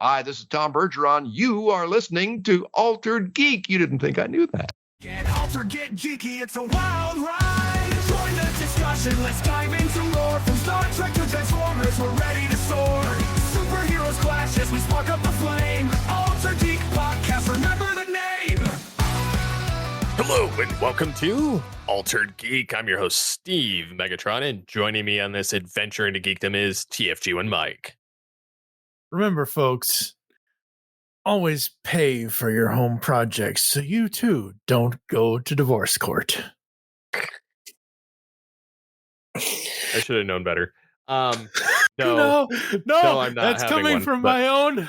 Hi, this is Tom Bergeron. You are listening to Altered Geek. You didn't think I knew that. Get altered, get geeky, it's a wild ride. Join the discussion, let's dive into lore. From Star Trek to Transformers, we're ready to soar. Superheroes clash as we spark up the flame. Altered Geek Podcast, remember the name. Hello and welcome to Altered Geek. I'm your host, Steve Megatron, and joining me on this adventure into geekdom is TFG1Mike. Remember, folks, always pay for your home projects so you too don't go to divorce court. I should have known better. No, I'm not. That's coming from my own.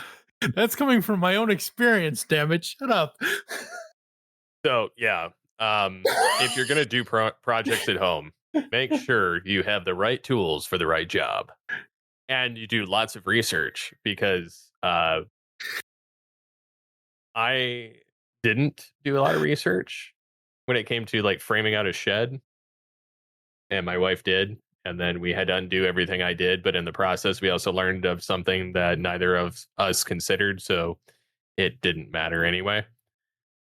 That's coming from my own experience. Damn it! Shut up. So yeah, if you're gonna do projects at home, make sure you have the right tools for the right job. And you do lots of research because I didn't do a lot of research when it came to like framing out a shed, and my wife did, and then we had to undo everything I did. But in the process, we also learned of something that neither of us considered, so it didn't matter anyway.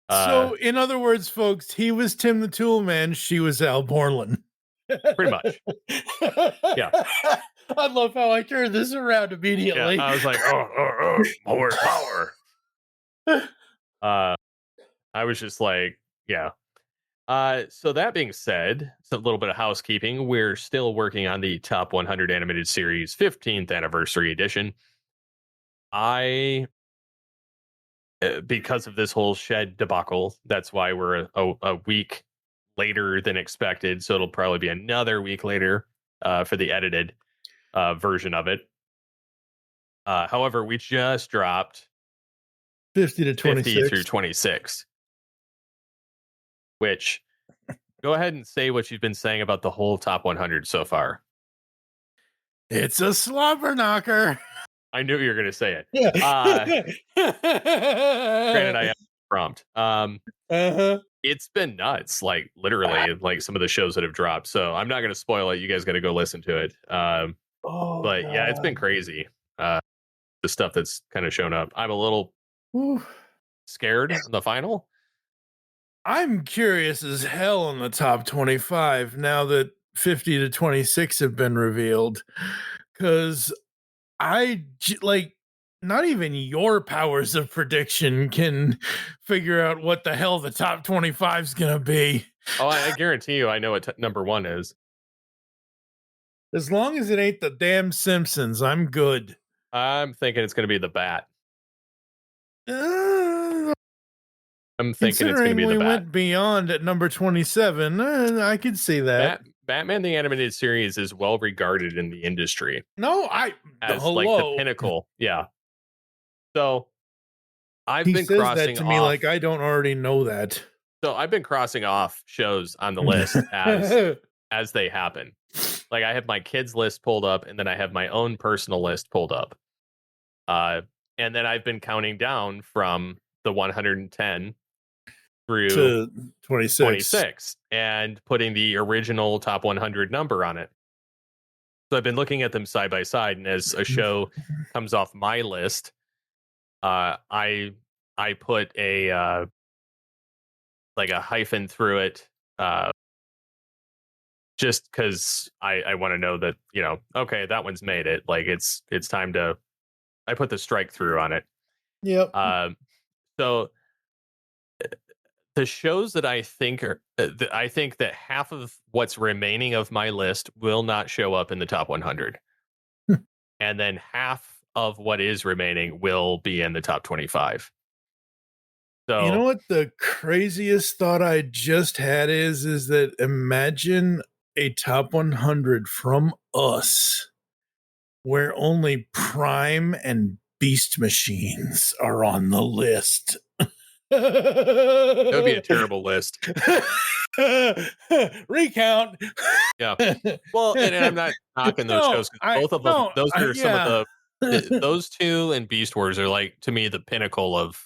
So, in other words, folks, he was Tim the Tool Man, she was Al Borland. Pretty much. Yeah. I love how I turned this around immediately. Yeah, I was like, more power. I was just like, yeah. So that being said, it's a little bit of housekeeping. We're still working on the Top 100 Animated Series 15th Anniversary Edition. Because of this whole shed debacle, that's why we're a week later than expected. So it'll probably be another week later for the edited version of it. However, we just dropped 50 to 26 50 through 26, which go ahead and say what you've been saying about the whole top 100 so far. It's a slobber knocker. I knew you were going to say it. Yeah. Granted, I have a prompt. It's been nuts, like literally, like some of the shows that have dropped. So I'm not going to spoil it. You guys got to go listen to it. But yeah, it's been crazy. The stuff that's kind of shown up. I'm a little scared in the final. I'm curious as hell on the top 25 now that 50 to 26 have been revealed. Because not even your powers of prediction can figure out what the hell the top 25 is going to be. Oh, I guarantee you I know what number one is. As long as it ain't the damn Simpsons, I'm good. I'm thinking it's going to be the Bat. I'm thinking it's going to be the Bat. We went beyond at number 27. I could see that. Batman the Animated Series is well regarded in the industry. Like the pinnacle. Yeah. So I've been crossing that to me like I don't already know that. So I've been crossing off shows on the list as they happen. Like I have my kids list pulled up, and then I have my own personal list pulled up. And then I've been counting down from the 110 through to 26 and putting the original top 100 number on it. So I've been looking at them side by side, and as a show comes off my list, I put a like a hyphen through it, just because I want to know that, okay, that one's made it. Like it's time to. I put the strike through on it. Yep. So the shows that I think that half of what's remaining of my list will not show up in the top 100, and then half of what is remaining will be in the top 25. So you know what the craziest thought I just had is that imagine a top 100 from us where only Prime and Beast Machines are on the list. That would be a terrible list. Recount. Yeah. Well, and I'm not knocking those shows. Both of them, those are some of the those two, and Beast Wars are like, to me, the pinnacle of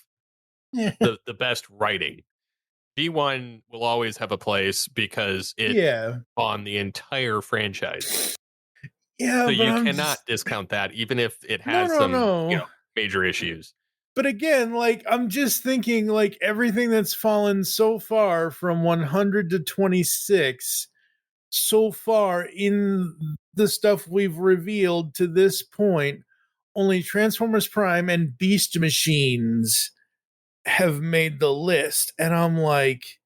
the best writing. G1 will always have a place because it on the entire franchise. Yeah, so you cannot discount that, even if it has some major issues. But again, like, I'm just thinking, like, everything that's fallen so far from 100 to 26 so far in the stuff we've revealed to this point, only Transformers Prime and Beast Machines have made the list. And I'm like,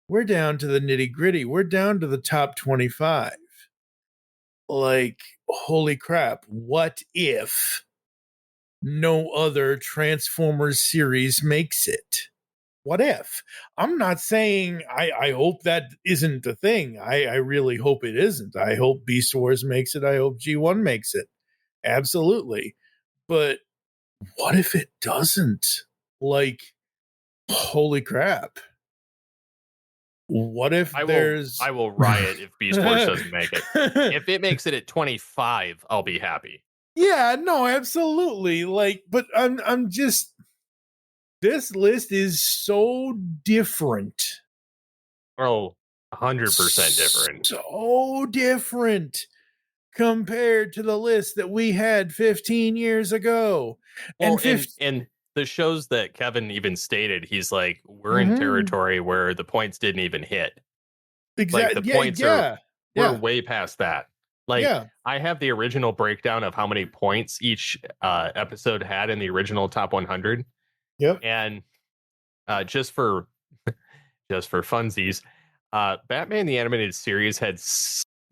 we're down to the nitty gritty. We're down to the top 25. Like, holy crap. What if no other Transformers series makes it? What if? I'm not saying I hope that isn't a thing. I really hope it isn't. I hope Beast Wars makes it. I hope G1 makes it. Absolutely. But what if it doesn't? Like, holy crap. What if I will riot if Beast Wars doesn't make it. If it makes it at 25, I'll be happy. Yeah, no, absolutely. Like, but I'm just, this list is so different. Oh, 100% different. So different compared to the list that we had 15 years ago. Well, and the shows that Kevin even stated, he's like, we're in territory where the points didn't even hit. Exactly. Like, the points we're way past that. Like, I have the original breakdown of how many points each episode had in the original top 100. Yep. And just for funsies, Batman the Animated Series had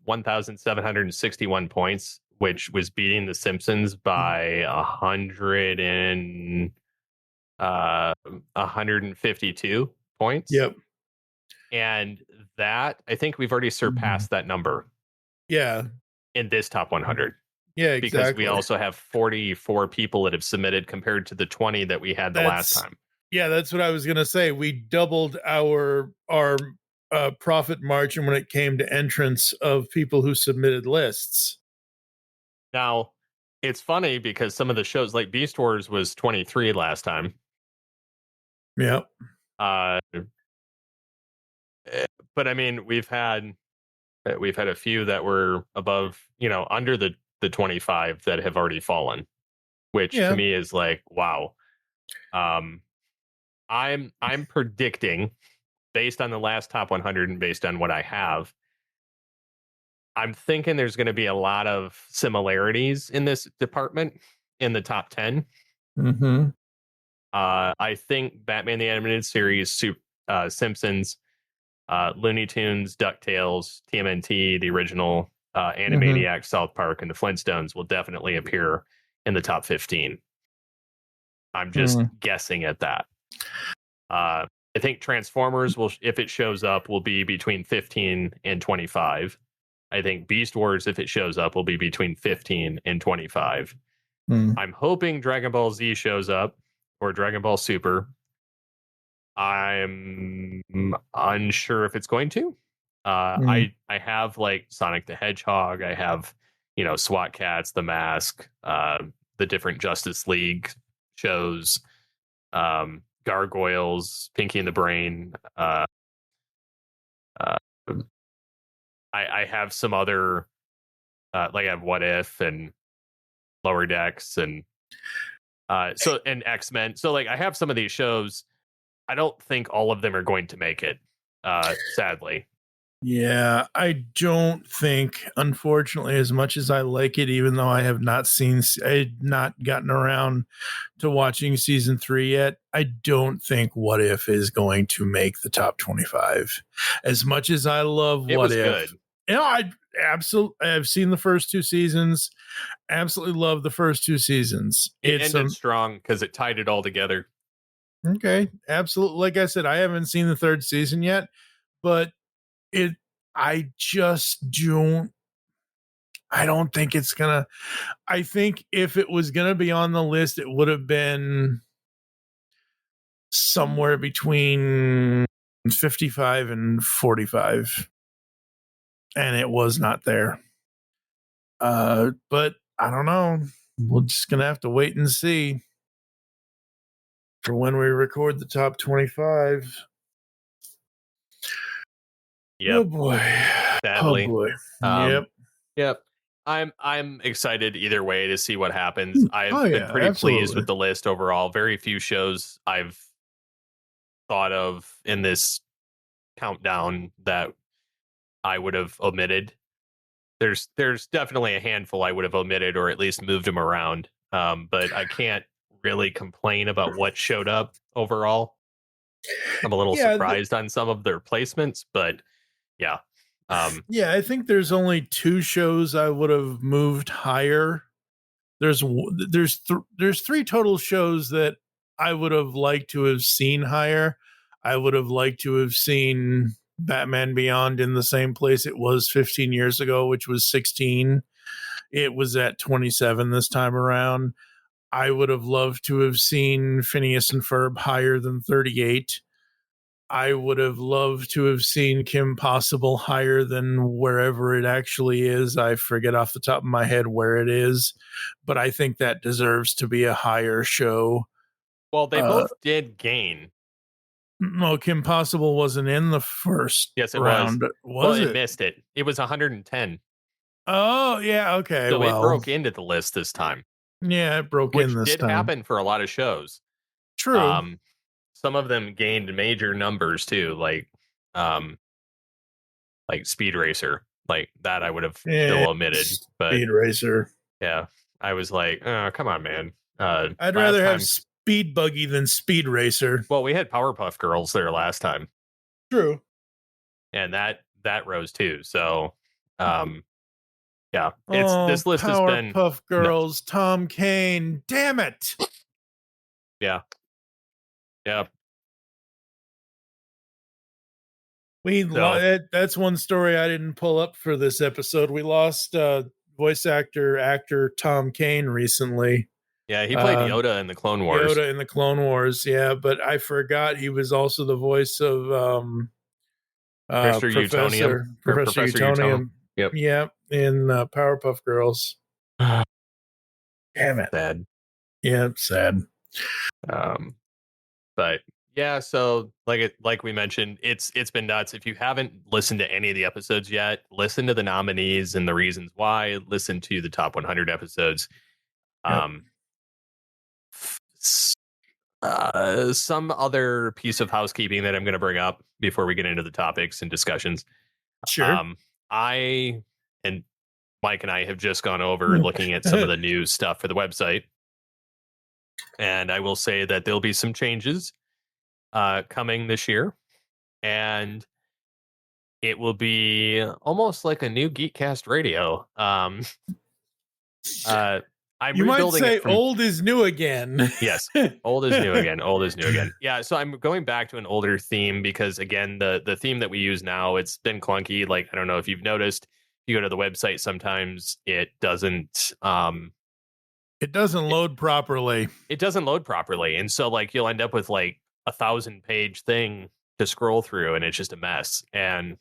1,761 points, which was beating The Simpsons by 152 points. Yep. And that, I think we've already surpassed that number. Yeah. In this top 100. Yeah, exactly. Because we also have 44 people that have submitted compared to the 20 that we had the last time. Yeah, that's what I was going to say. We doubled our profit margin when it came to entrance of people who submitted lists. Now, it's funny because some of the shows, like Beast Wars was 23 last time. Yeah. But I mean, we've had a few that were above, under the 25 that have already fallen, which to me is like, wow. I'm predicting, based on the last top 100 and based on what I have, I'm thinking there's going to be a lot of similarities in this department in the top 10. Mm-hmm. I think Batman the Animated Series, Simpsons, Looney Tunes, DuckTales, TMNT, the original Animaniacs, South Park, and the Flintstones will definitely appear in the top 15. I'm just guessing at that. I think Transformers will, if it shows up, will be between 15 and 25. I think Beast Wars, if it shows up, will be between 15 and 25. I'm hoping Dragon Ball Z shows up, or Dragon Ball Super. I'm unsure if it's going to. I have like Sonic the Hedgehog. I have, SWAT Cats, The Mask, the different Justice League shows, Gargoyles, Pinky and the Brain. I have some other, like I have What If and Lower Decks and and X-Men. So like I have some of these shows. I don't think all of them are going to make it, sadly. Yeah, I don't think, unfortunately, as much as I like it, even though I have not gotten around to watching season 3 yet, I don't think What If is going to make the top 25. As much as I love What If. Good. I've seen the first 2 seasons. Absolutely love the first 2 seasons. It ended strong because it tied it all together. Okay, absolutely. Like I said, I haven't seen the 3rd season yet, but I don't think it's gonna. I think if it was gonna be on the list, it would have been somewhere between 55 and 45, and it was not there. But I don't know. We're just gonna have to wait and see for when we record the top 25. Yep. Oh boy. Sadly. Oh boy. Yep. I'm excited either way to see what happens. I've been pretty pleased with the list overall. Very few shows I've thought of in this countdown that I would have omitted. There's definitely a handful I would have omitted or at least moved them around. But I can't really complain about what showed up overall. I'm a little surprised on some of their placements, but yeah. I think there's only 2 shows I would have moved higher. There's 3 total shows that I would have liked to have seen higher. I would have liked to have seen Batman Beyond in the same place it was 15 years ago, which was 16. It was at 27 this time around. I would have loved to have seen Phineas and Ferb higher than 38. I would have loved to have seen Kim Possible higher than wherever it actually is. I forget off the top of my head where it is, but I think that deserves to be a higher show. Well, they both did gain. No, Kim Possible wasn't in the first round. Was it missed it. It was 110. Oh, yeah, okay. So it broke into the list this time. Yeah, it broke in this time. Which did happen for a lot of shows. True. Some of them gained major numbers too, like Speed Racer, like that I would have still omitted. But Speed Racer, yeah, I was like, oh, come on, man. I'd rather have Speed Buggy than Speed Racer. Well, we had Powerpuff Girls there last time. True, and that rose too. So, yeah, this list has been Powerpuff Girls, Tom Kane. Damn it. Yeah. That's one story I didn't pull up for this episode. We lost voice actor Tom Kane recently. Yeah, he played Yoda in the Clone Wars. Yeah, but I forgot he was also the voice of Professor Utonium. Yep. Yeah, in Powerpuff Girls. Damn it. Sad. Yeah, sad. But yeah, so like we mentioned, it's been nuts. If you haven't listened to any of the episodes yet, listen to the nominees and the reasons why. Listen to the top 100 episodes. Some other piece of housekeeping that I'm going to bring up before we get into the topics and discussions. Sure. I and Mike and I have just gone over looking at some of the new stuff for the website. And I will say that there'll be some changes coming this year, and it will be almost like a new Geekcast Radio. You might say old is new again. Yes, old is new again. Old is new again. Yeah, so I'm going back to an older theme because, again, the theme that we use now, it's been clunky. Like, I don't know if you've noticed, if you go to the website, sometimes it doesn't... it doesn't load properly. It doesn't load properly. And so, like, you'll end up with, like, 1,000-page thing to scroll through, and it's just a mess. And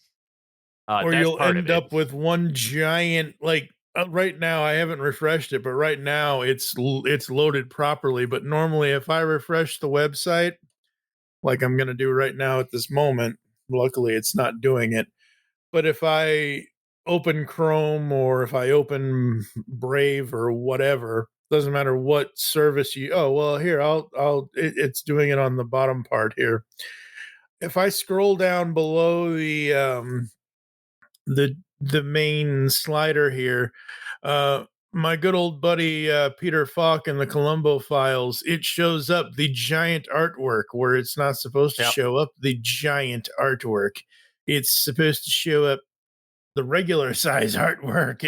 or you'll end up with one giant, like, right now, I haven't refreshed it, but right now it's loaded properly. But normally, if I refresh the website, like I'm going to do right now at this moment, luckily it's not doing it. But if I open Chrome or if I open Brave or whatever, doesn't matter what service you. Oh well, here it's doing it on the bottom part here. If I scroll down below the main slider here, my good old buddy Peter Falk in the Columbo Files, it shows up the giant artwork where it's not supposed to show up the giant artwork. It's supposed to show up the regular size artwork.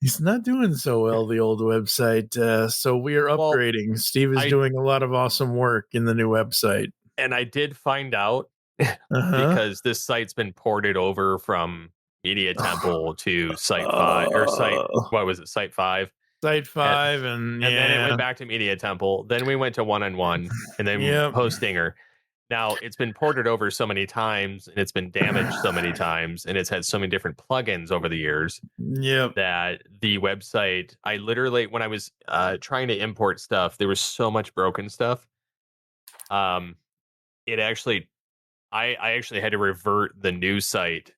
It's not doing so well, the old website. So we are upgrading. Steve is doing a lot of awesome work in the new website. And I did find out because this site's been ported over from Media Temple to Site 5 or Site 5. Site 5 and then it went back to Media Temple. Then we went to One-on-One and then Postinger. Now it's been ported over so many times and it's been damaged so many times and it's had so many different plugins over the years that the website, I literally, when I was trying to import stuff, there was so much broken stuff. I actually had to revert the new site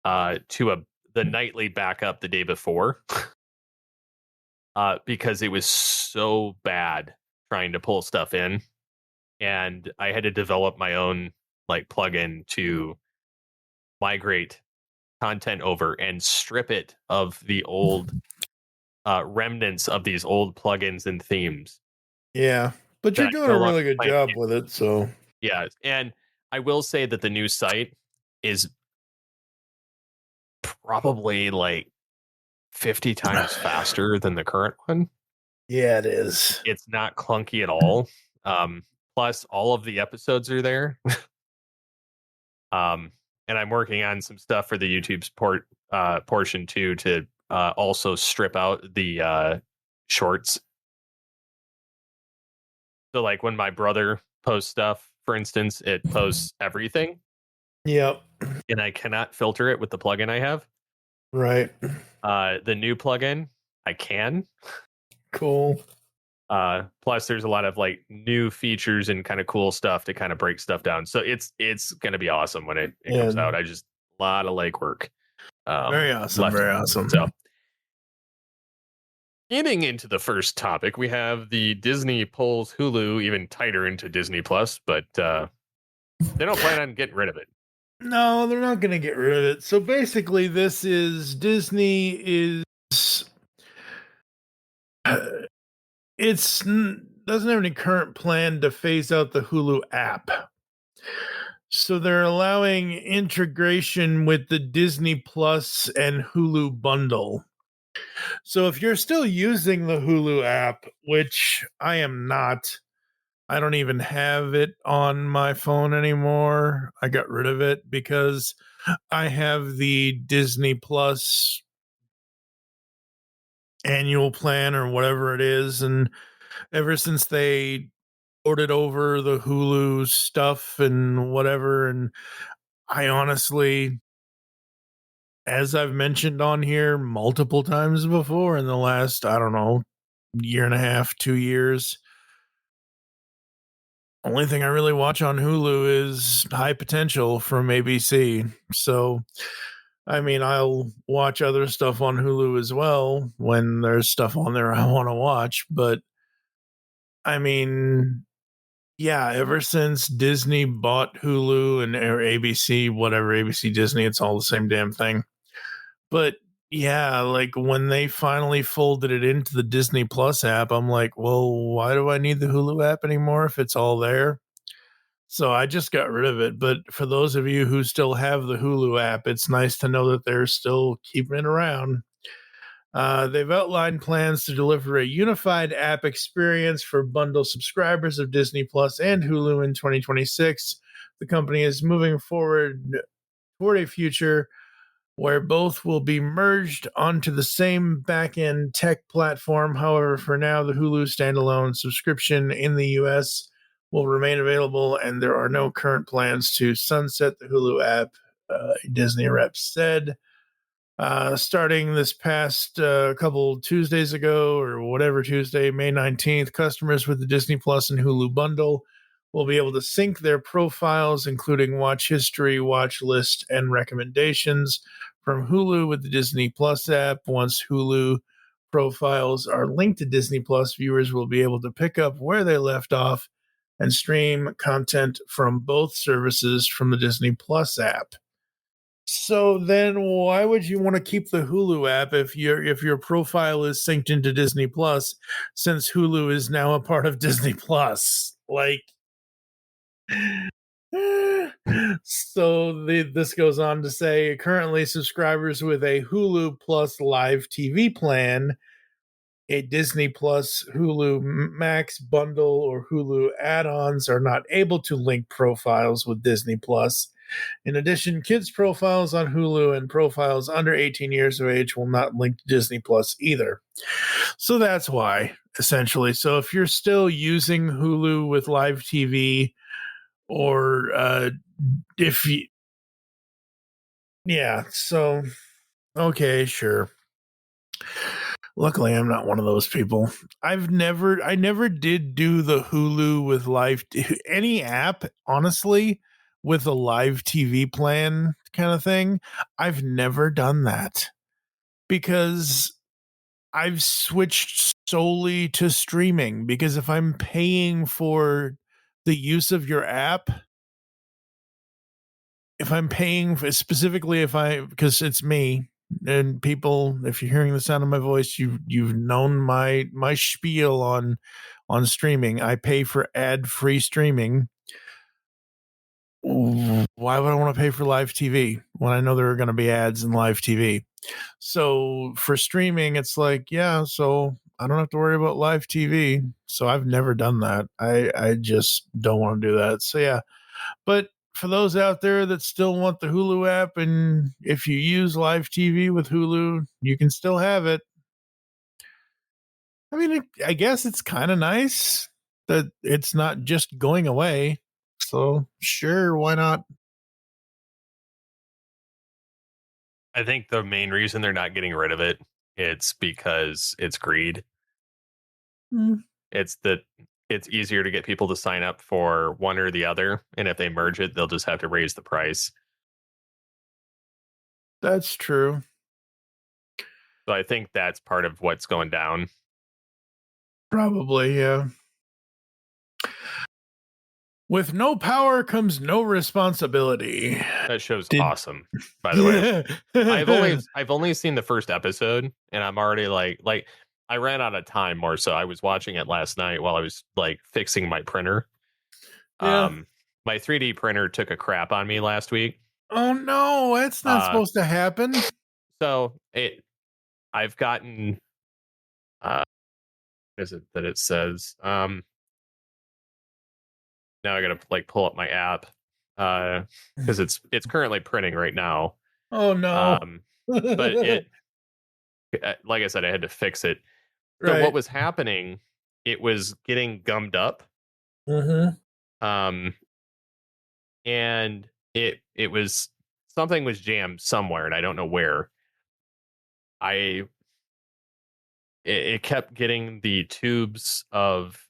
to the nightly backup the day before because it was so bad trying to pull stuff in, and I had to develop my own like plugin to migrate content over and strip it of the old remnants of these old plugins and themes. Yeah, but you're doing a really good job with it. So yeah, and I will say that the new site is probably like 50 times faster than the current one. Yeah, it is. It's not clunky at all. Plus, all of the episodes are there. And I'm working on some stuff for the YouTube portion too to also strip out the shorts. So, like when my brother posts stuff, for instance, it posts everything. Yep. And I cannot filter it with the plugin I have. Right. The new plugin, I can. Cool. Plus, there's a lot of like new features and kind of cool stuff to kind of break stuff down. So it's going to be awesome when it comes out. A lot of legwork. Very awesome. Very awesome. So, getting into the first topic, we have the Disney pulls Hulu even tighter into Disney Plus, but they don't plan on getting rid of it. No, they're not going to get rid of it. So basically, this is Disney is doesn't have any current plan to phase out the Hulu app. So they're allowing integration with the Disney Plus and Hulu bundle. So if you're still using the Hulu app, which I am not, I don't even have it on my phone anymore. I got rid of it because I have the Disney Plus annual plan or whatever it is. And ever since they ported over the Hulu stuff and whatever, and I honestly, as I've mentioned on here multiple times before in the last, I don't know, year and a half, 2 years, only thing I really watch on Hulu is High Potential from ABC. So, I mean, I'll watch other stuff on Hulu as well when there's stuff on there I want to watch. But, I mean, yeah, ever since Disney bought Hulu and or ABC, whatever, ABC, Disney, it's all the same damn thing. But, yeah, like when they finally folded it into the Disney Plus app, I'm like, well, why do I need the Hulu app anymore if it's all there? So I just got rid of it. But for those of you who still have the Hulu app, it's nice to know that they're still keeping it around. They've outlined plans to deliver a unified app experience for bundle subscribers of Disney Plus and Hulu in 2026. The company is moving forward toward a future where both will be merged onto the same back-end tech platform. However, for now, the Hulu standalone subscription in the U.S. will remain available, and there are no current plans to sunset the Hulu app, Disney rep said. Starting this past couple Tuesdays ago, or whatever Tuesday, May 19th, customers with the Disney Plus and Hulu bundle will be able to sync their profiles, including watch history, watch list, and recommendations from Hulu with the Disney Plus app. Once Hulu profiles are linked to Disney Plus, viewers will be able to pick up where they left off and stream content from both services from the Disney Plus app. So then why would you want to keep the Hulu app if your profile is synced into Disney Plus, since Hulu is now a part of Disney Plus? Like, so this goes on to say, currently subscribers with a Hulu Plus live TV plan, a Disney Plus Hulu Max bundle, or Hulu add-ons are not able to link profiles with Disney Plus. In addition, kids' profiles on Hulu and profiles under 18 years of age will not link to Disney Plus either. So that's why, essentially. So if you're still using Hulu with live TV, or if you, yeah, so okay, sure. Luckily, I'm not one of those people. I never did do the Hulu with live any app, honestly, with a live TV plan, kind of thing. I've never done that because I've switched solely to streaming, because if I'm paying for the use of your app, if I'm paying for, specifically because it's me and people, if you're hearing the sound of my voice, you've known my spiel on streaming. I pay for ad-free streaming. Why would I want to pay for live TV when I know there are going to be ads in live TV? So for streaming, it's like, yeah, so I don't have to worry about live TV. So I've never done that. I just don't want to do that. So yeah, but for those out there that still want the Hulu app, and if you use live TV with Hulu, you can still have it. I mean, I guess it's kind of nice that it's not just going away. So sure, why not? I think the main reason they're not getting rid of it's because it's greed. Mm. It's that it's easier to get people to sign up for one or the other, and if they merge it, they'll just have to raise the price. That's true. So I think that's part of what's going down. Probably, yeah. With no power comes no responsibility. That show's awesome, by the way. I've only seen the first episode, and I'm already like I ran out of time more, so I was watching it last night while I was like fixing my printer. Yeah. My 3D printer took a crap on me last week. Oh no, that's not supposed to happen. So I've gotten is it that it says now I gotta like pull up my app because it's currently printing right now. Oh no. But it like I said, I had to fix it. So Right. what was happening, it was getting gummed up. Mm-hmm. And it was something was jammed somewhere, and I don't know where. It kept getting the tubes of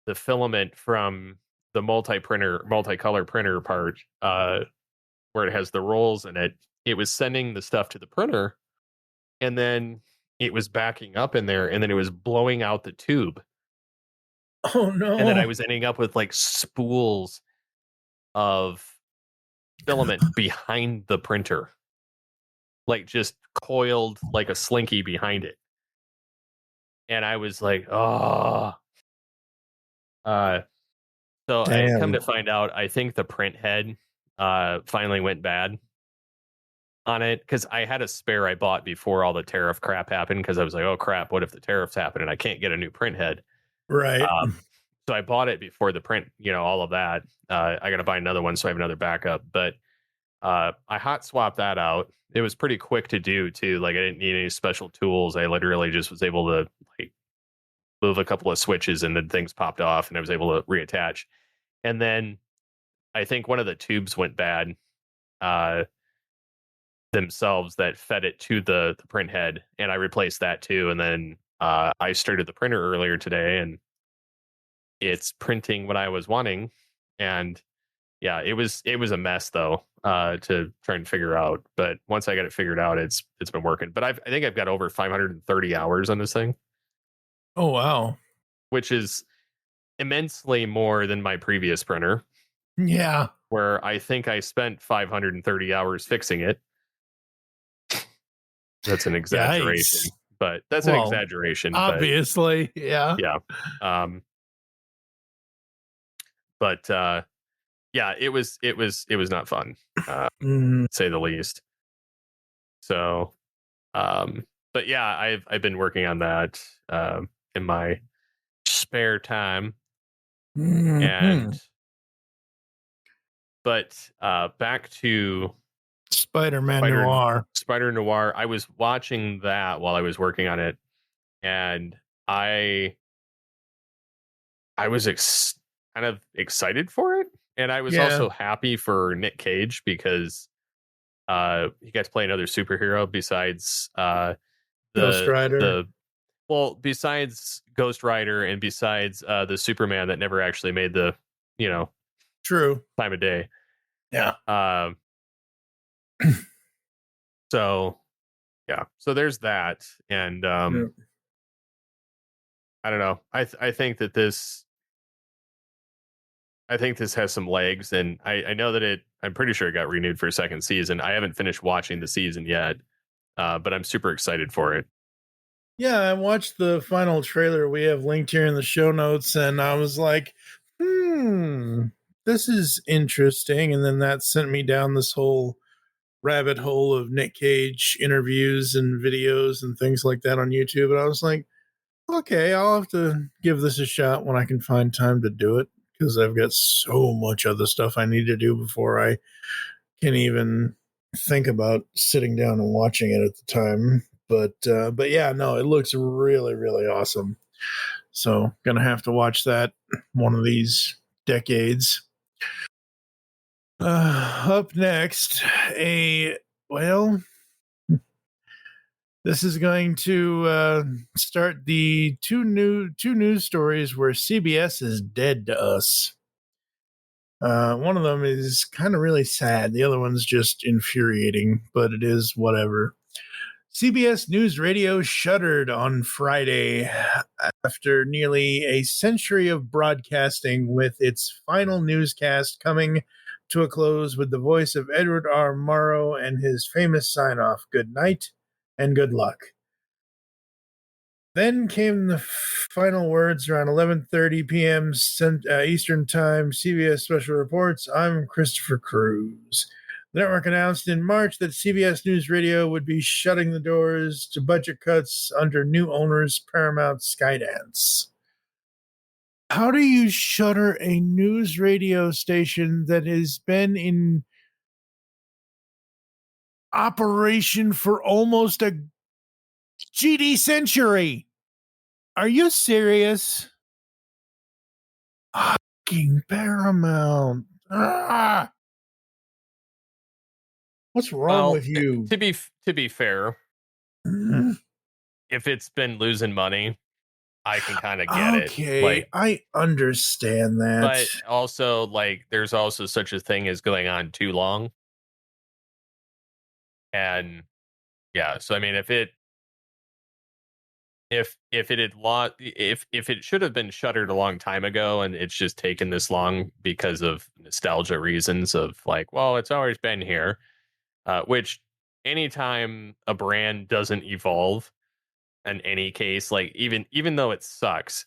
the filament from the multicolor printer part, where it has the rolls in it. It was sending the stuff to the printer, and then it was backing up in there, and then it was blowing out the tube. Oh no. And then I was ending up with like spools of filament behind the printer, like just coiled like a slinky behind it. And I was like, oh. So I come to find out, I think the print head finally went bad on it, because I had a spare I bought before all the tariff crap happened, because I was like, oh crap, what if the tariffs happen and I can't get a new print head? Right. So I bought it before the print, all of that. I got to buy another one so I have another backup. But I hot swapped that out. It was pretty quick to do too. Like I didn't need any special tools. I literally just was able to like move a couple of switches, and then things popped off, and I was able to reattach. And then I think one of the tubes went bad themselves that fed it to the print head, and I replaced that too. And then I started the printer earlier today, and it's printing what I was wanting. And yeah, it was a mess though to try and figure out. But once I got it figured out, it's been working. But I think I've got over 530 hours on this thing. Oh wow. Which is immensely more than my previous printer. Yeah. Where I think I spent 530 hours fixing it. That's an exaggeration. Yikes. But that's an exaggeration. Obviously, but, yeah. Yeah. But yeah, it was not fun, to say the least. So, but yeah, I've been working on that in my spare time, and but back to Spider-Man Noir. Spider Noir. I was watching that while I was working on it, and I was kind of excited for it, and I was also happy for Nick Cage, because he got to play another superhero besides Ghost Rider. Besides Ghost Rider, and besides the Superman that never actually made the true time of day. Yeah. So yeah, so there's that, and Yeah. I don't know. I think that this has some legs, and I know that I'm pretty sure it got renewed for a second season. I haven't finished watching the season yet, but I'm super excited for it. Yeah, I watched the final trailer we have linked here in the show notes, and I was like, this is interesting. And then that sent me down this whole rabbit hole of Nick Cage interviews and videos and things like that on YouTube. And I was like, okay, I'll have to give this a shot when I can find time to do it, because I've got so much other stuff I need to do before I can even think about sitting down and watching it at the time. But yeah, no, it looks really, really awesome. So gonna have to watch that one of these decades. Up next, this is going to start the two news stories where CBS is dead to us. One of them is kind of really sad. The other one's just infuriating, but it is whatever. CBS News Radio shuttered on Friday after nearly a century of broadcasting, with its final newscast coming to a close with the voice of Edward R. Murrow and his famous sign-off, "Good night and good luck." Then came the final words around 11:30 p.m. Eastern Time. CBS Special Reports. I'm Christopher Cruz. The network announced in March that CBS News Radio would be shutting the doors to budget cuts under new owners Paramount Skydance. How do you shutter a news radio station that has been in operation for almost a GD century? Are you serious? Fucking Paramount. Ah! What's wrong with you? To be fair, if it's been losing money, I can kind of get it. Okay, I understand that. But also, there's also such a thing as going on too long. And yeah, so I mean, if it should have been shuttered a long time ago, and it's just taken this long because of nostalgia reasons of well, it's always been here. Which anytime a brand doesn't evolve, in any case, even though it sucks,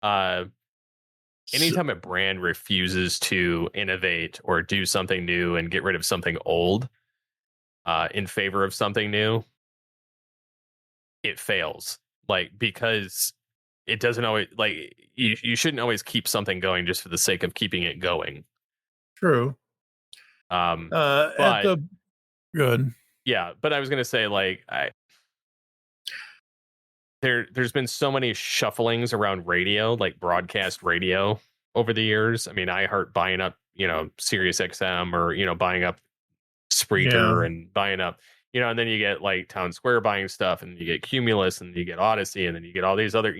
anytime a brand refuses to innovate or do something new and get rid of something old in favor of something new, it fails. Because it doesn't always you shouldn't always keep something going just for the sake of keeping it going. True. Good. Yeah, but I was gonna say there's been so many shufflings around radio, broadcast radio, over the years. I mean, iHeart buying up, Sirius XM, or buying up Spreaker, and buying up, and then you get Town Square buying stuff, and you get Cumulus, and you get Odyssey, and then you get all these other,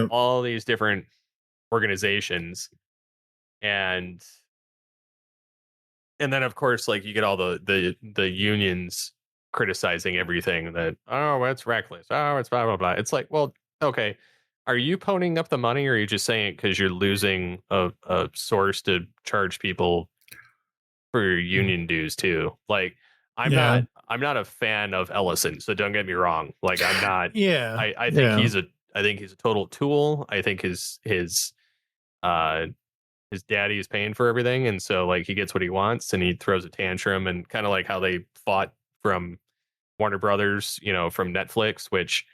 all these different organizations, and then of course you get all the unions criticizing everything, that it's reckless, it's blah blah blah. It's well, okay, are you ponying up the money, or are you just saying it because you're losing a source to charge people for your union dues too? I'm not a fan of Ellison, so don't get me wrong. I'm not. I think he's a total tool. I think his daddy is paying for everything, and so he gets what he wants, and he throws a tantrum, and kind of like how they fought from Warner Brothers, from Netflix, which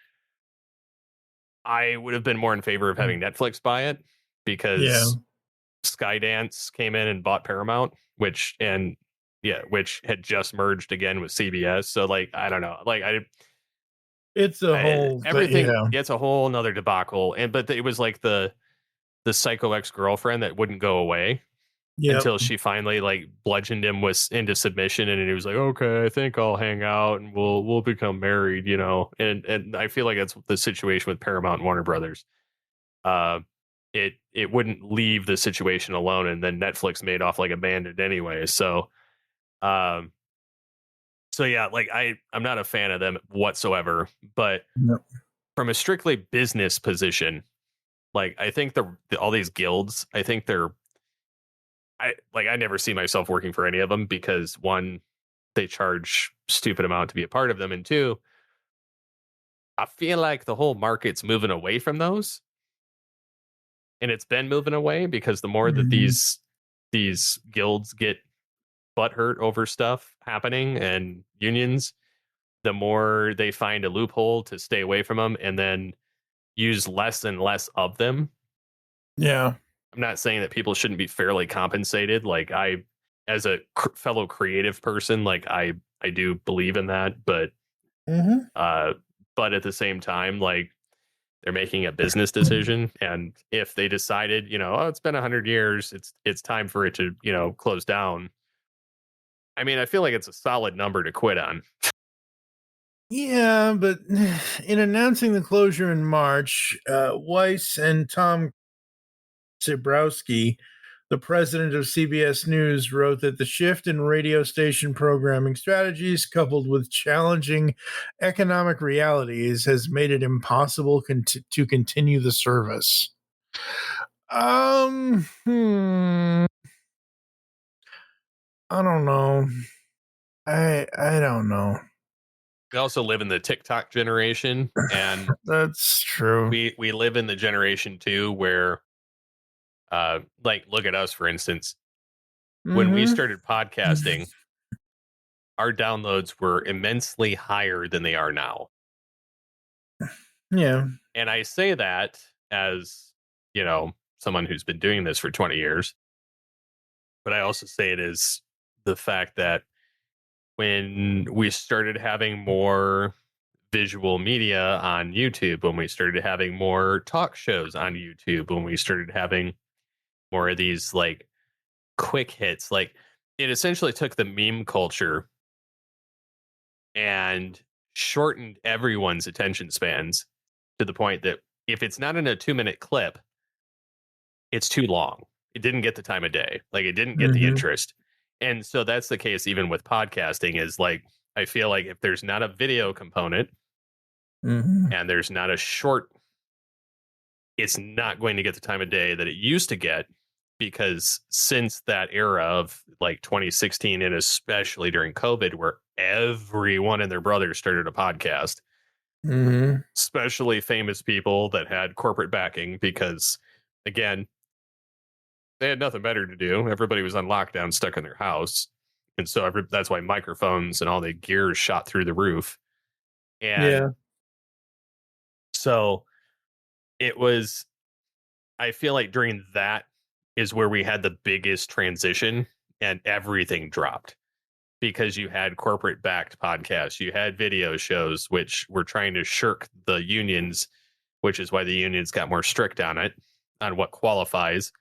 I would have been more in favor of having Netflix buy it, because Skydance came in and bought Paramount, which had just merged again with CBS. So I don't know, it's a whole everything. It's a whole nother debacle. But it was the psycho ex-girlfriend that wouldn't go away until she finally bludgeoned him into submission, and he was like, okay, I think I'll hang out and we'll become married, and I feel like that's the situation with Paramount and Warner Brothers. It wouldn't leave the situation alone, and then Netflix made off like a bandit anyway. So So yeah, like I'm not a fan of them whatsoever, but No. from a strictly business position, like I think all these guilds, I think I never see myself working for any of them because one, they charge stupid amount to be a part of them, and two, I feel like the whole market's moving away from those. And it's been moving away because the more that these guilds get butthurt over stuff happening and unions, the more they find a loophole to stay away from them and then use less and less of them. Yeah. I'm not saying that people shouldn't be fairly compensated. Like as a fellow creative person, like I do believe in that, but at the same time, like they're making a business decision, and if they decided, it's been 100 years, it's time for it to, close down. I mean, I feel like it's a solid number to quit on. Yeah, but in announcing the closure in March, Weiss and Tom Zebrowski, the president of CBS News, wrote that the shift in radio station programming strategies, coupled with challenging economic realities, has made it impossible to continue the service. I don't know. I don't know. We also live in the TikTok generation, and that's true. We live in the generation too where, like, look at us, for instance. When we started podcasting, our downloads were immensely higher than they are now. Yeah. And I say that as, someone who's been doing this for 20 years. But I also say it as the fact that when we started having more visual media on YouTube, when we started having more talk shows on YouTube, when we started having more of these like quick hits, like it essentially took the meme culture and shortened everyone's attention spans to the point that if it's not in a 2-minute clip, it's too long. It didn't get the time of day. Like it didn't get the interest. And so that's the case even with podcasting, is like, I feel like if there's not a video component and there's not a short, it's not going to get the time of day that it used to get, because since that era of like 2016, and especially during COVID, where everyone and their brother started a podcast, especially famous people that had corporate backing, because again, they had nothing better to do. Everybody was on lockdown, stuck in their house. And so that's why microphones and all the gear shot through the roof. And so it was, I feel like during that is where we had the biggest transition, and everything dropped because you had corporate backed podcasts, you had video shows, which were trying to shirk the unions, which is why the unions got more strict on it, on what qualifies.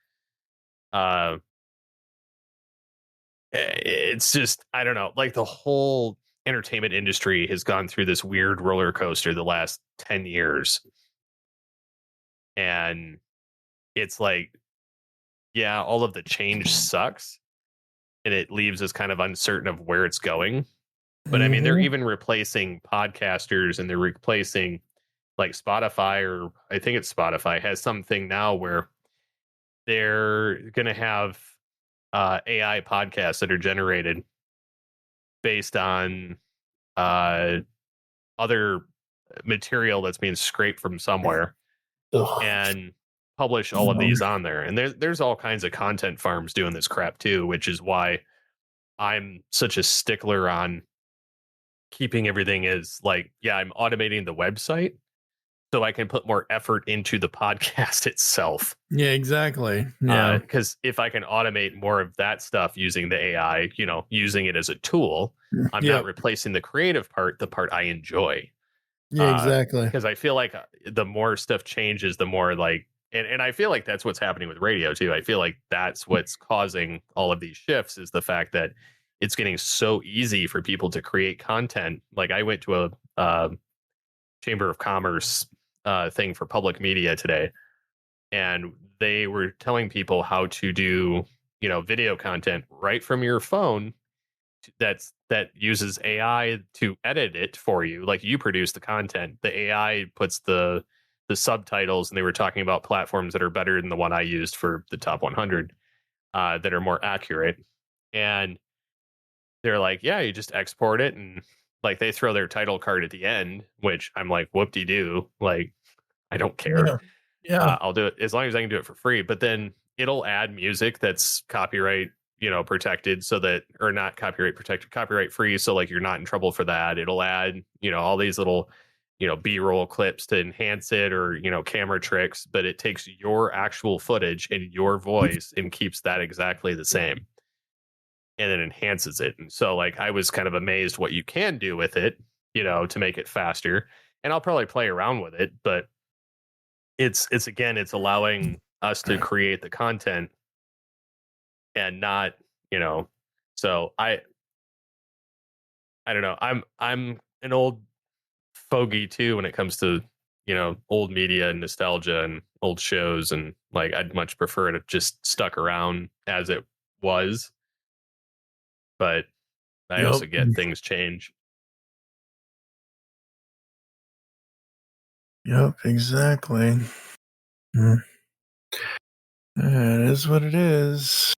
It's just, I don't know, like the whole entertainment industry has gone through this weird roller coaster the last 10 years. And it's like, yeah, all of the change sucks, and it leaves us kind of uncertain of where it's going. But I mean, they're even replacing podcasters, and they're replacing like Spotify, or I think it's Spotify, has something now where they're going to have AI podcasts that are generated based on other material that's being scraped from somewhere and publish all of these on there. And there's all kinds of content farms doing this crap too, which is why I'm such a stickler on keeping everything as like, yeah, I'm automating the website so I can put more effort into the podcast itself. Yeah, exactly. Yeah. Because if I can automate more of that stuff using the AI, using it as a tool, I'm not replacing the creative part, the part I enjoy. Yeah, exactly. Because I feel like the more stuff changes, the more like, and I feel like that's what's happening with radio too. I feel like that's what's causing all of these shifts, is the fact that it's getting so easy for people to create content. Like I went to a Chamber of Commerce thing for public media today, and they were telling people how to do video content right from your phone that uses AI to edit it for you. Like, you produce the content, the AI puts the subtitles, and they were talking about platforms that are better than the one I used for the top 100, that are more accurate. And they're like, yeah, you just export it, and like they throw their title card at the end, which I'm like, whoop-de-doo, like, I don't care. I'll do it as long as I can do it for free. But then it'll add music that's copyright, protected, so that, or not copyright protected, copyright free, so like you're not in trouble for that. It'll add, all these little, B-roll clips to enhance it, or, camera tricks, but it takes your actual footage and your voice and keeps that exactly the same, and then enhances it. And so, like, I was kind of amazed what you can do with it, to make it faster. And I'll probably play around with it, but it's allowing us to create the content and not, so I don't know. I'm an old fogey too when it comes to, old media and nostalgia and old shows, and like, I'd much prefer it if just stuck around as it was. But I also get things change. Yep, exactly. It is what it is.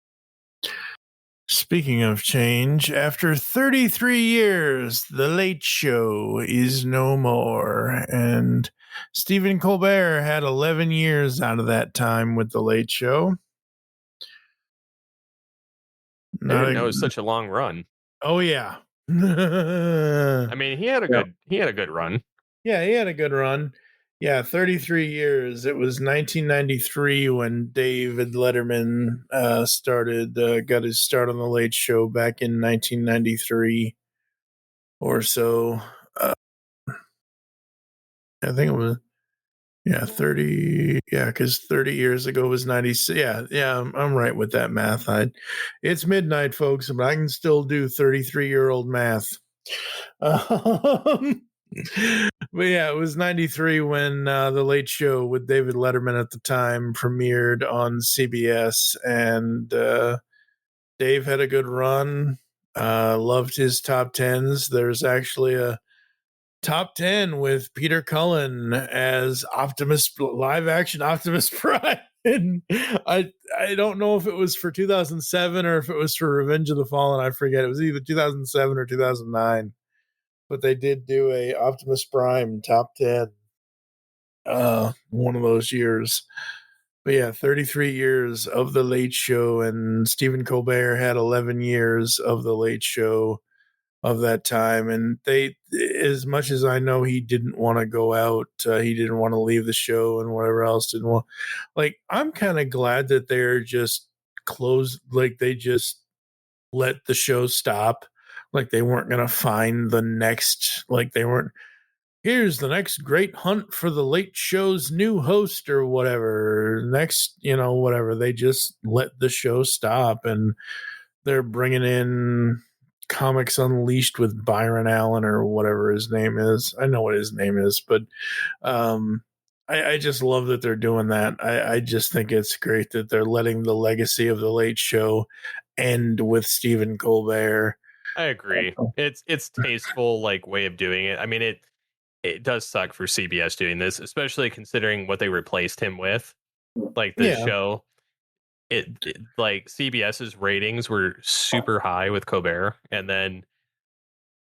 Speaking of change, after 33 years, The Late Show is no more. And Stephen Colbert had 11 years out of that time with The Late Show. I didn't know it was such a long run. Oh, yeah. I mean, he had a good run. Yeah, he had a good run. Yeah, 33 years. It was 1993 when David Letterman got his start on The Late Show back in 1993 or so. I think it was, 30. Yeah, because 30 years ago was 96. Yeah, I'm right with that math. It's midnight, folks, but I can still do 33-year-old math. But yeah, it was 93 when The Late Show with David Letterman at the time premiered on CBS, and Dave had a good run. Loved his top tens. There's actually a top 10 with Peter Cullen as live action Optimus Prime. And I don't know if it was for 2007 or if it was for Revenge of the Fallen. I forget. It was either 2007 or 2009. But they did do a Optimus Prime top 10 one of those years. But yeah, 33 years of The Late Show, and Stephen Colbert had 11 years of The Late Show of that time. And they, as much as I know he didn't want to go out, he didn't want to leave the show and whatever else, didn't want, like, I'm kind of glad that they're just closed, like they just let the show stop. Like they weren't going to find the next, like they weren't, here's the next great hunt for the Late Show's new host or whatever. Next, whatever. They just let the show stop, and they're bringing in Comics Unleashed with Byron Allen or whatever his name is. I know what his name is, but I just love that they're doing that. I just think it's great that they're letting the legacy of the Late Show end with Stephen Colbert. I agree. It's tasteful, like, way of doing it. I mean, it does suck for CBS doing this, especially considering what they replaced him with. Like the show, it like CBS's ratings were super high with Colbert, and then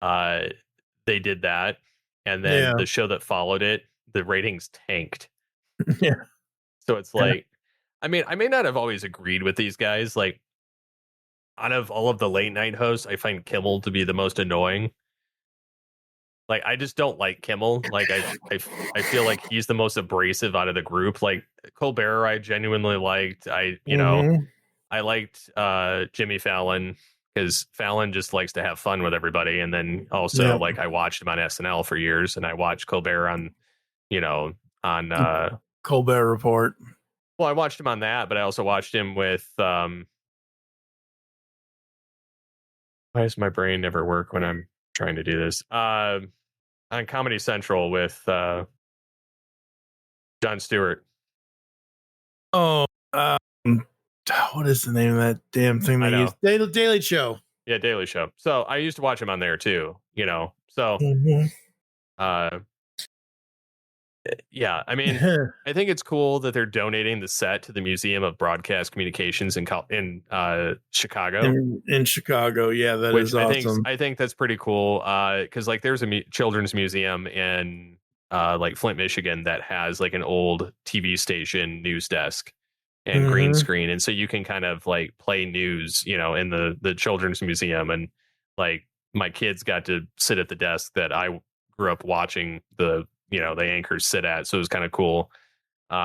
they did that, and then the show that followed it, the ratings tanked. Yeah. So it's like, I mean, I may not have always agreed with these guys. Like, out of all of the late night hosts, I find Kimmel to be the most annoying. Like, I just don't like Kimmel. Like, I feel like he's the most abrasive out of the group. Like, Colbert, I genuinely liked. I liked Jimmy Fallon, because Fallon just likes to have fun with everybody. And then also, like, I watched him on SNL for years, and I watched Colbert on Colbert Report. Well, I watched him on that, but I also watched him with why does my brain never work when I'm trying to do this? On Comedy Central with Jon Stewart. Oh, what is the name of that damn thing they use? Daily Show. Yeah, Daily Show. So I used to watch him on there too, you know. So uh yeah, I mean, I think it's cool that they're donating the set to the Museum of Broadcast Communications in Chicago. In Chicago, yeah, that Which is awesome. I think that's pretty cool. Because like there's a children's museum in like Flint, Michigan that has like an old TV station news desk and green screen, and so you can kind of like play news, you know, in the children's museum, and like my kids got to sit at the desk that I grew up watching the anchors sit at, so it was kind of cool. So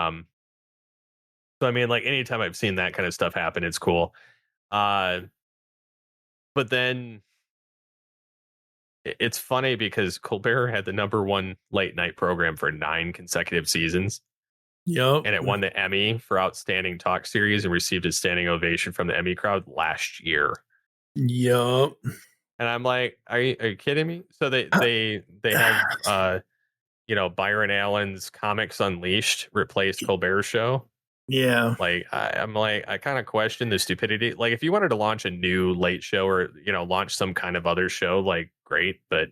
I mean, like anytime I've seen that kind of stuff happen, it's cool. But then it's funny because Colbert had the #1 late night program for 9 consecutive seasons. Yep. And it won the Emmy for Outstanding Talk Series and received a standing ovation from the Emmy crowd last year. Yep. And I'm like, are you kidding me? So they have Byron Allen's Comics Unleashed replaced Colbert's show. Yeah. Like I kind of question the stupidity. Like if you wanted to launch a new late show or launch some kind of other show, like great, but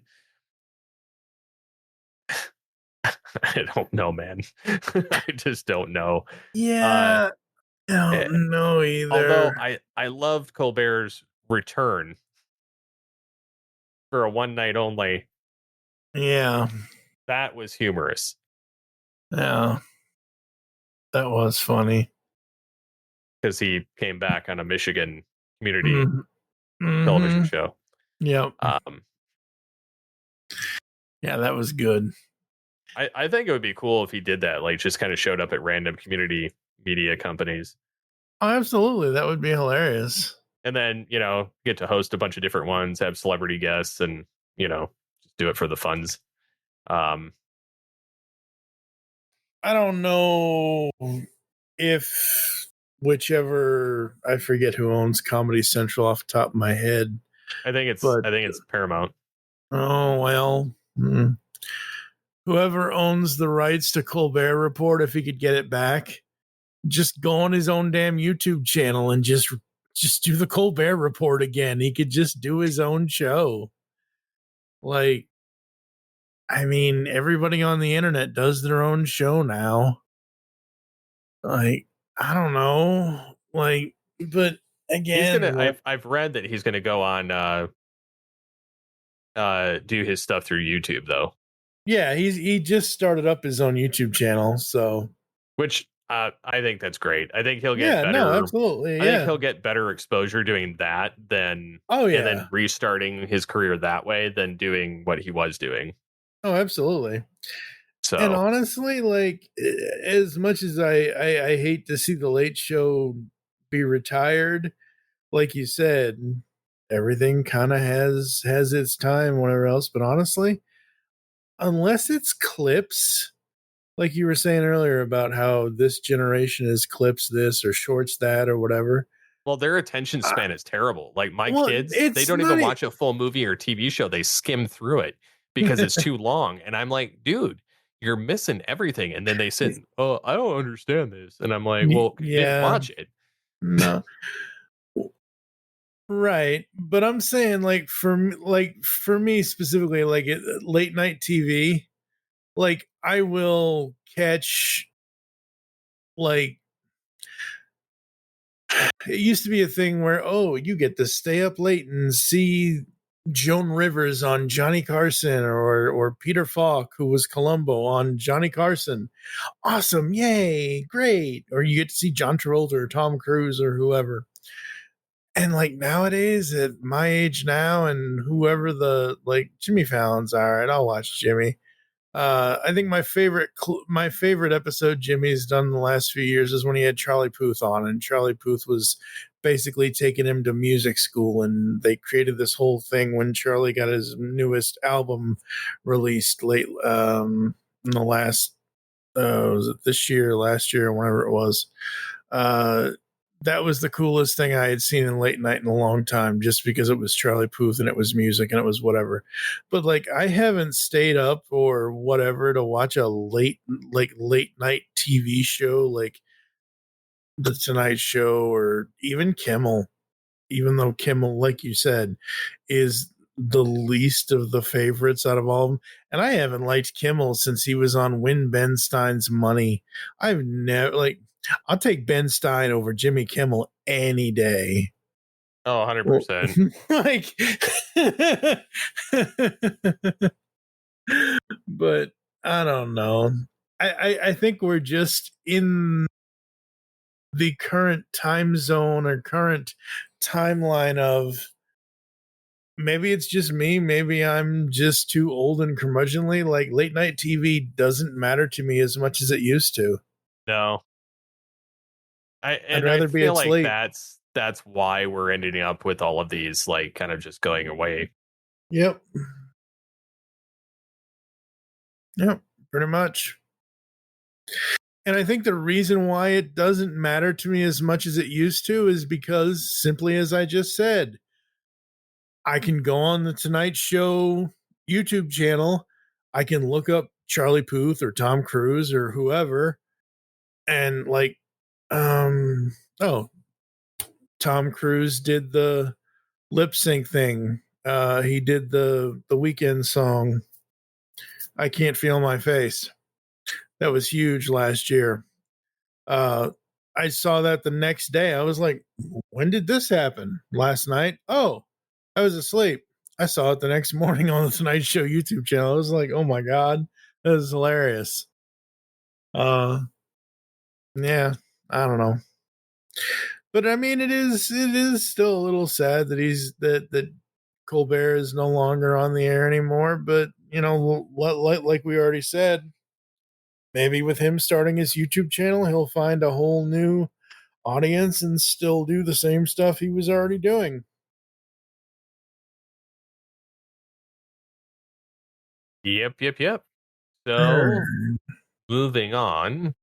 I don't know, man. I just don't know. Yeah. I don't know either. Although I loved Colbert's return for a one night only. Yeah. That was humorous. Yeah. That was funny. Because he came back on a Michigan community television show. Yep. Yeah, that was good. I think it would be cool if he did that, like just kind of showed up at random community media companies. Oh, absolutely. That would be hilarious. And then, get to host a bunch of different ones, have celebrity guests, and, just do it for the funds. I don't know if whichever, I forget who owns Comedy Central off the top of my head. I think it's Paramount. Oh, well. Whoever owns the rights to Colbert Report, if he could get it back, just go on his own damn YouTube channel and just do the Colbert Report again. He could just do his own show. Like, I mean, everybody on the internet does their own show now. Like, I don't know. Like, but again, I've read that he's gonna go on do his stuff through YouTube though. Yeah, he just started up his own YouTube channel, so which I think that's great. I think he'll get better. No, absolutely. I think he'll get better exposure doing that than and then restarting his career that way than doing what he was doing. Oh, absolutely. So, and honestly, like as much as I hate to see the Late Show be retired, like you said, everything kind of has its time, whatever else. But honestly, unless it's clips, like you were saying earlier about how this generation is clips this or shorts that or whatever. Well, their attention span is terrible. Like my kids, they don't even watch a full movie or TV show. They skim through it because it's too long. And I'm like, dude, you're missing everything. And then they sit, oh, I don't understand this. And I'm like, well, you didn't watch it. No. Right. But I'm saying like for me specifically, like late night TV, like I will catch, like it used to be a thing where, oh, you get to stay up late and see Joan Rivers on Johnny Carson or Peter Falk, who was Columbo, on Johnny Carson. Awesome. Yay. Great. Or you get to see John Travolta or Tom Cruise or whoever. And like nowadays at my age now and whoever the like Jimmy Fallon's, all right, I'll watch Jimmy. I think my favorite episode Jimmy's done in the last few years is when he had Charlie Puth on, and Charlie Puth was basically taking him to music school, and they created this whole thing when Charlie got his newest album released late in the last was it this year, last year, whenever it was. That was the coolest thing I had seen in late night in a long time, just because it was Charlie Puth and it was music and it was whatever. But like, I haven't stayed up or whatever to watch a late night TV show like The Tonight Show or even Kimmel. even though Kimmel, like you said, is the least of the favorites out of all of them. And I haven't liked Kimmel since he was on Win Ben Stein's Money. I've never I'll take Ben Stein over Jimmy Kimmel any day. Oh, 100%. But I don't know. I think we're just in the current time zone or current timeline of, maybe it's just me, maybe I'm just too old and curmudgeonly. Like, late night TV doesn't matter to me as much as it used to. No. I'd rather be feel at like sleep. that's why we're ending up with all of these, like, kind of just going away. Yep, pretty much. And I think the reason why it doesn't matter to me as much as it used to is because, simply as I just said, I can go on the Tonight Show YouTube channel, I can look up Charlie Puth or Tom Cruise or whoever, and Tom Cruise did the lip sync thing. He did the Weeknd song, I Can't Feel My Face. That was huge last year. I saw that the next day. I was like, when did this happen? Last night? Oh, I was asleep. I saw it the next morning on the Tonight Show YouTube channel. I was like, oh my God, that is hilarious. Yeah, I don't know. But I mean, it is still a little sad that that Colbert is no longer on the air anymore. But, like we already said, maybe with him starting his YouTube channel, he'll find a whole new audience and still do the same stuff he was already doing. Yep. So, moving on.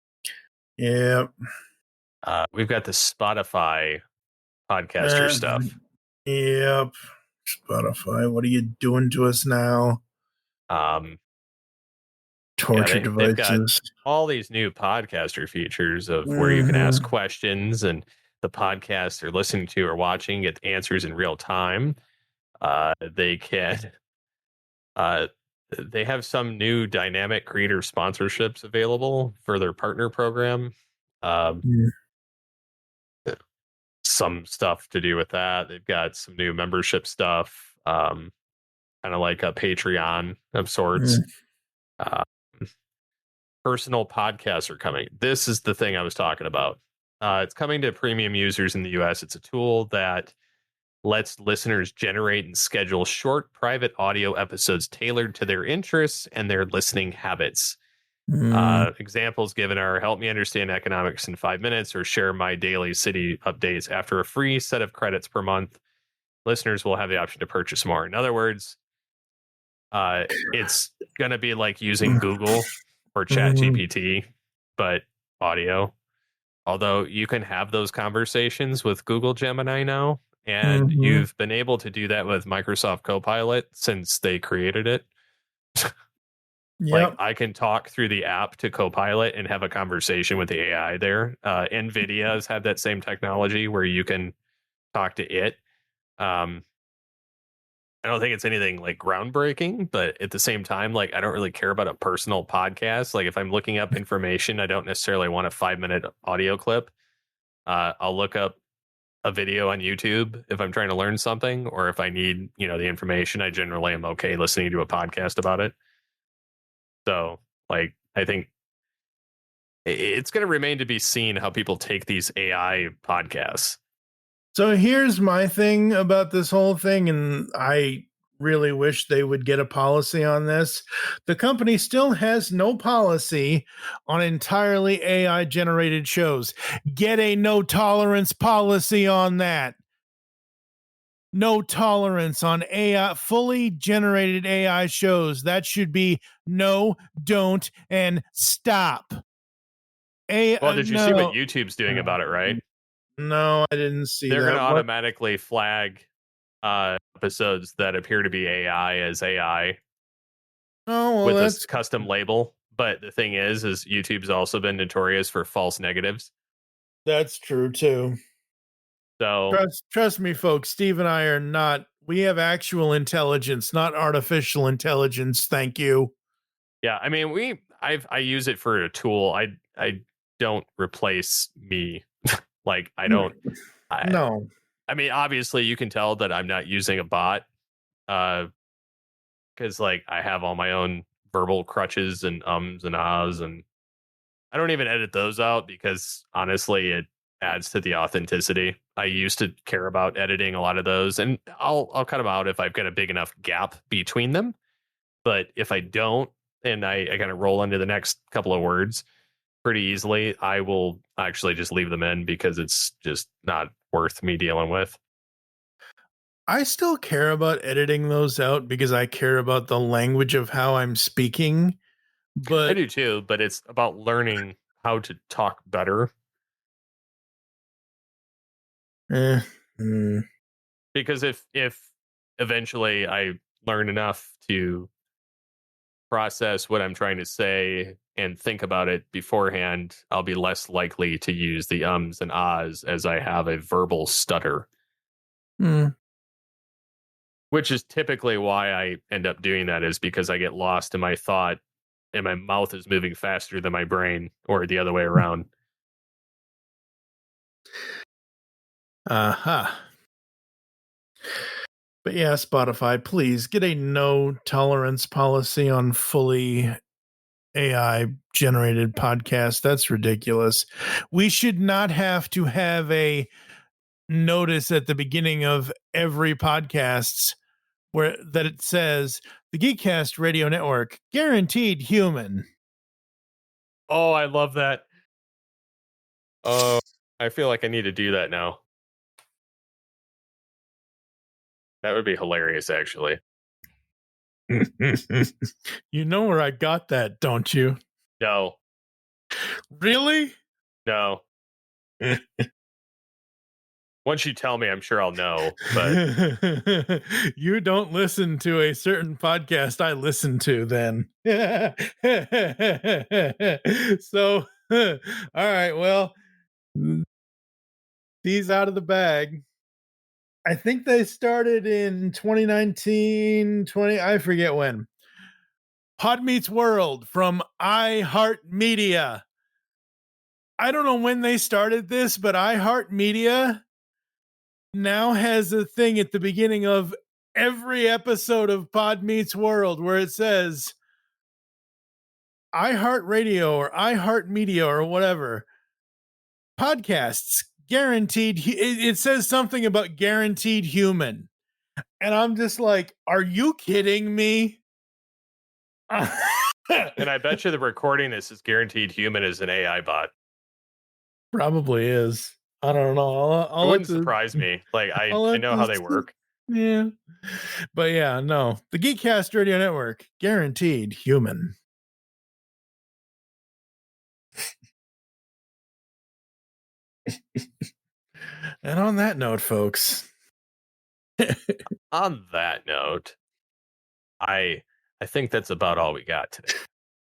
Yep. We've got the Spotify podcaster stuff. Yep. Spotify, what are you doing to us now? Torture devices. They've got all these new podcaster features of where you can ask questions, and the podcast they're listening to or watching get answers in real time. They have some new dynamic creator sponsorships available for their partner program. Some stuff to do with that. They've got some new membership stuff, kind of like a Patreon of sorts. Personal podcasts are coming. This is the thing I was talking about. It's coming to premium users in the US. It's a tool that lets listeners generate and schedule short private audio episodes tailored to their interests and their listening habits. Examples given are: help me understand economics in 5 minutes, or share my daily city updates. After a free set of credits per month, listeners will have the option to purchase more. In other words, it's going to be like using Google or ChatGPT, but audio. Although you can have those conversations with Google Gemini now, and you've been able to do that with Microsoft Copilot since they created it. Like, I can talk through the app to Copilot and have a conversation with the AI there. NVIDIA has had that same technology where you can talk to it. I don't think it's anything like groundbreaking, but at the same time, like, I don't really care about a personal podcast. Like, if I'm looking up information, I don't necessarily want a 5-minute audio clip. I'll look up a video on YouTube if I'm trying to learn something, or if I need, the information, I generally am okay listening to a podcast about it. So, like, I think it's going to remain to be seen how people take these AI podcasts. So here's my thing about this whole thing, and I really wish they would get a policy on this. The company still has no policy on entirely AI generated shows. Get a no tolerance policy on that. No tolerance on AI, fully generated AI shows. That should be no, don't, and stop. Well, did you see what YouTube's doing about it, right? No, I didn't see They're that. going to automatically flag episodes that appear to be AI as AI. Oh, well, with a custom label. But the thing is YouTube's also been notorious for false negatives. That's true too. So trust me, folks. Steve and I are not. We have actual intelligence, not artificial intelligence. Thank you. Yeah, I mean, I use it for a tool. I don't replace me. Like I don't. No. I mean, obviously, you can tell that I'm not using a bot, because like I have all my own verbal crutches and ums and ahs, and I don't even edit those out because honestly, it adds to the authenticity. I used to care about editing a lot of those, and I'll cut them out if I've got a big enough gap between them. But if I don't, and I kind of roll into the next couple of words pretty easily, I will actually just leave them in because it's just not worth me dealing with. I still care about editing those out because I care about the language of how I'm speaking. But I do too, but it's about learning how to talk better. Because if eventually I learn enough to process what I'm trying to say and think about it beforehand, I'll be less likely to use the ums and ahs as I have a verbal stutter. Which is typically why I end up doing that, is because I get lost in my thought and my mouth is moving faster than my brain, or the other way around. But yeah, Spotify, please get a no tolerance policy on fully AI generated podcasts. That's ridiculous. We should not have to have a notice at the beginning of every podcast where that it says the Geekcast Radio Network, guaranteed human. Oh, I love that. Oh, I feel like I need to do that now. That would be hilarious, actually. You know where I got that, don't you? No. Really? No. Once you tell me, I'm sure I'll know. But you don't listen to a certain podcast I listen to then. So, all right, well, these out of the bag. I think they started in 2019, I forget when. Pod Meets World from iHeartMedia. I don't know when they started this, but iHeartMedia now has a thing at the beginning of every episode of Pod Meets World where it says iHeartRadio or iHeartMedia or whatever. Podcasts guaranteed. It says something about guaranteed human. And I'm just like, are you kidding me? And I bet you the recording this is guaranteed human as an AI bot. Probably is. I don't know. It wouldn't surprise me. Like I know how they work. Yeah. But yeah, no. The Geekcast Radio Network, guaranteed human. And on that note, folks. On that note, I think that's about all we got today.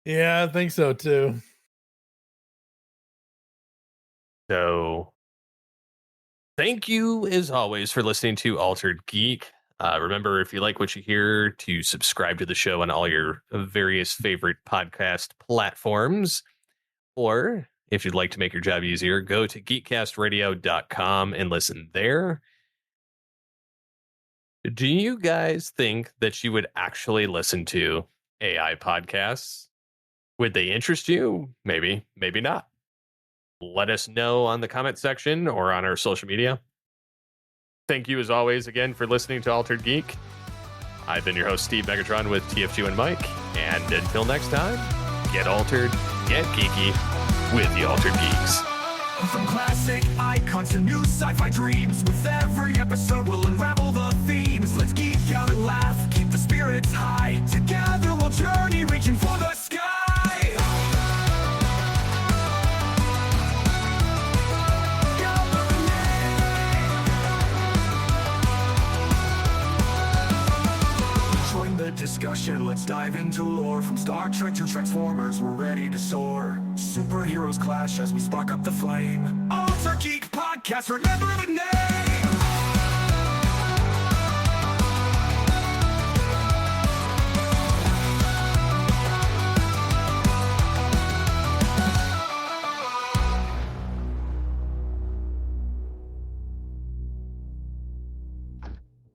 Yeah, I think so too. So thank you as always for listening to Altered Geek. Remember, if you like what you hear, to subscribe to the show on all your various favorite podcast platforms. Or if you'd like to make your job easier, go to geekcastradio.com and listen there. Do you guys think that you would actually listen to AI podcasts? Would they interest you? Maybe, maybe not. Let us know on the comment section or on our social media. Thank you as always again for listening to Altered Geek. I've been your host, Steve Megatron with TFG1Mike. And until next time, get altered, get geeky with the Altered Geeks. From classic icons to new sci-fi dreams, with every episode we'll unravel the themes. Let's geek out and laugh, keep the spirits high. Together we'll journey, reaching for the sky. Join the discussion, let's dive into lore. From Star Trek to Transformers, we're ready to soar. Superheroes clash as we spark up the flame. Altered Geek Podcast, remember the name.